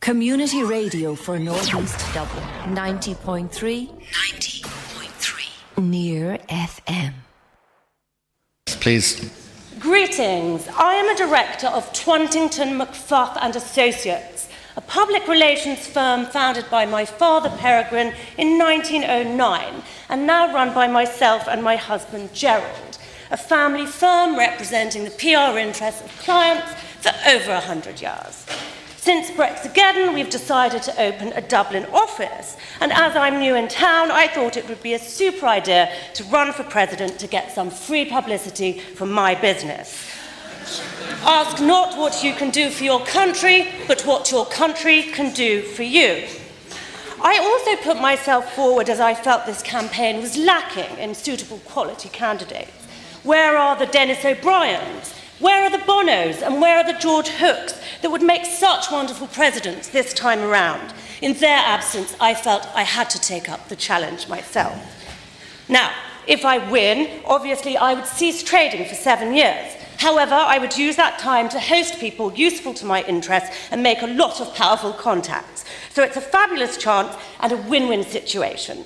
Community radio for North East Dublin. 90.3. 90.3. NEARfm. Please. Greetings. I am a director of Twantington McFuff and Associates, a public relations firm founded by my father Peregrine in 1909 and now run by myself and my husband Gerald, a family firm representing the PR interests of clients for over 100 years. Since Brexageddon, we've decided to open a Dublin office, and as I'm new in town, I thought it would be a super idea to run for president to get some free publicity for my business. Ask not what you can do for your country, but what your country can do for you. I also put myself forward as I felt this campaign was lacking in suitable quality candidates. Where are the Dennis O'Briens? Where are the Bonos and where are the George Hooks that would make such wonderful presidents this time around? In their absence, I felt I had to take up the challenge myself. Now, if I win, obviously I would cease trading for 7 years. However, I would use that time to host people useful to my interests and make a lot of powerful contacts. So it's a fabulous chance and a win-win situation.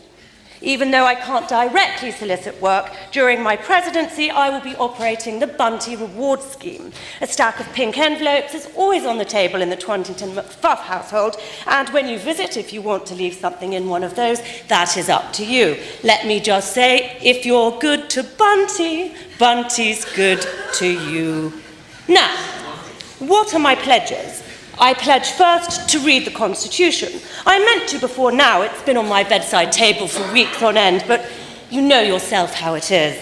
Even though I can't directly solicit work, during my presidency I will be operating the Bunty Reward Scheme. A stack of pink envelopes is always on the table in the Twantington McFuff household, and when you visit, if you want to leave something in one of those, that is up to you. Let me just say, if you're good to Bunty, Bunty's good to you. Now, what are my pledges? I pledge first to read the Constitution. I meant to before now, it's been on my bedside table for weeks on end, but you know yourself how it is.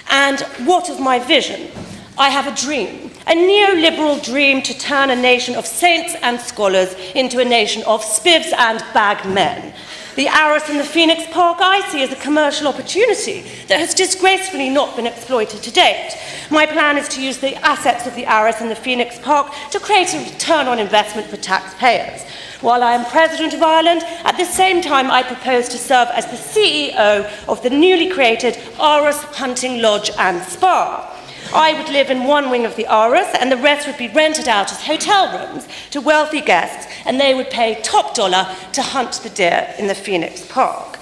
And what of my vision? I have a dream, a neoliberal dream to turn a nation of saints and scholars into a nation of spivs and bag men. The Arras and the Phoenix Park I see as a commercial opportunity that has disgracefully not been exploited to date. My plan is to use the assets of the Arras and the Phoenix Park to create a return on investment for taxpayers. While I am President of Ireland, at the same time I propose to serve as the CEO of the newly created Arras Hunting Lodge and Spa. I would live in one wing of the Arras and the rest would be rented out as hotel rooms to wealthy guests, and they would pay top dollar to hunt the deer in the Phoenix Park.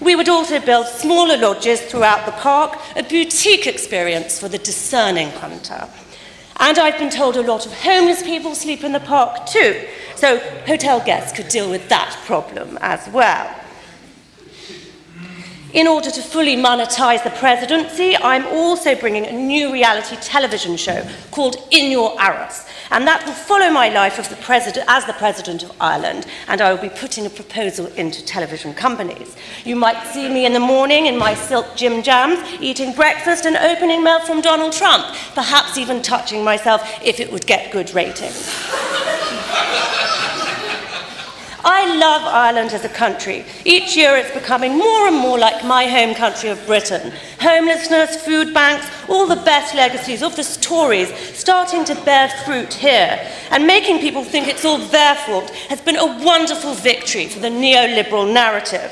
We would also build smaller lodges throughout the park, a boutique experience for the discerning hunter. And I've been told a lot of homeless people sleep in the park too, so hotel guests could deal with that problem as well. In order to fully monetize the presidency, I'm also bringing a new reality television show called In Your Arras, and that will follow my life as the President of Ireland, and I will be putting a proposal into television companies. You might see me in the morning in my silk gym jams, eating breakfast and opening mail from Donald Trump, perhaps even touching myself if it would get good ratings. I love Ireland as a country. Each year it's becoming more and more like my home country of Britain. Homelessness, food banks, all the best legacies of the Tories starting to bear fruit here. And making people think it's all their fault has been a wonderful victory for the neoliberal narrative.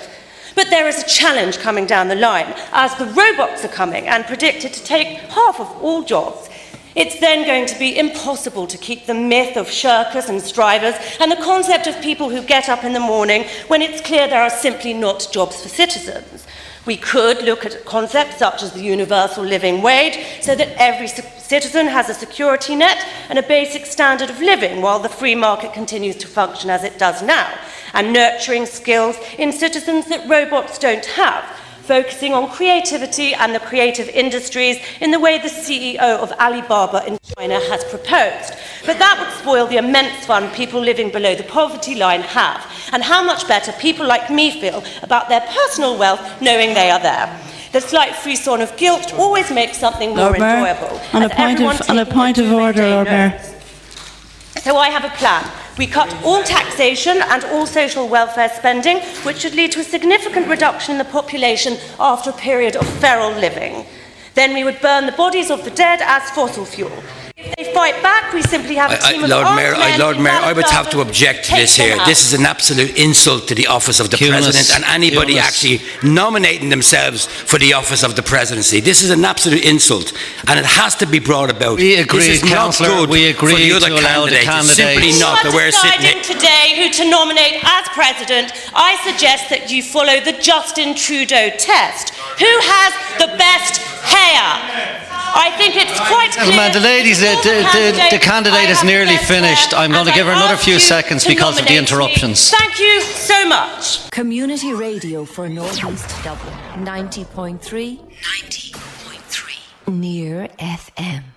But there is a challenge coming down the line, as the robots are coming and predicted to take half of all jobs. It's then going to be impossible to keep the myth of shirkers and strivers and the concept of people who get up in the morning when it's clear there are simply not jobs for citizens. We could look at concepts such as the universal living wage so that every citizen has a security net and a basic standard of living while the free market continues to function as it does now, and nurturing skills in citizens that robots don't have, focusing on creativity and the creative industries in the way the CEO of Alibaba in China has proposed. But that would spoil the immense fun people living below the poverty line have, and how much better people like me feel about their personal wealth knowing they are there. The slight frisson of guilt always makes something more enjoyable. On a point of order, Lord Mayor. So I have a plan. We cut all taxation and all social welfare spending, which should lead to a significant reduction in the population after a period of feral living. Then we would burn the bodies of the dead as fossil fuel. If they fight back. We simply have a team of Lord armed Mayor, men Lord who Mayor, I have would have to guns, object to take this them here. out. This is an absolute insult to the office of the President and anybody actually nominating themselves for the office of the Presidency. This is an absolute insult, and it has to be brought about. We agree, Councillor. We agree to allow the candidates. Simply not that we're sitting deciding today who to nominate as President, I suggest that you follow the Justin Trudeau test. Who has the best hair? I think it's quite clear. Gentlemen, the candidate is nearly finished. I'm going to give her another few seconds because of the interruptions. Thank you so much. Community radio for North East Dublin. 90.3. 90.3. NEARfm.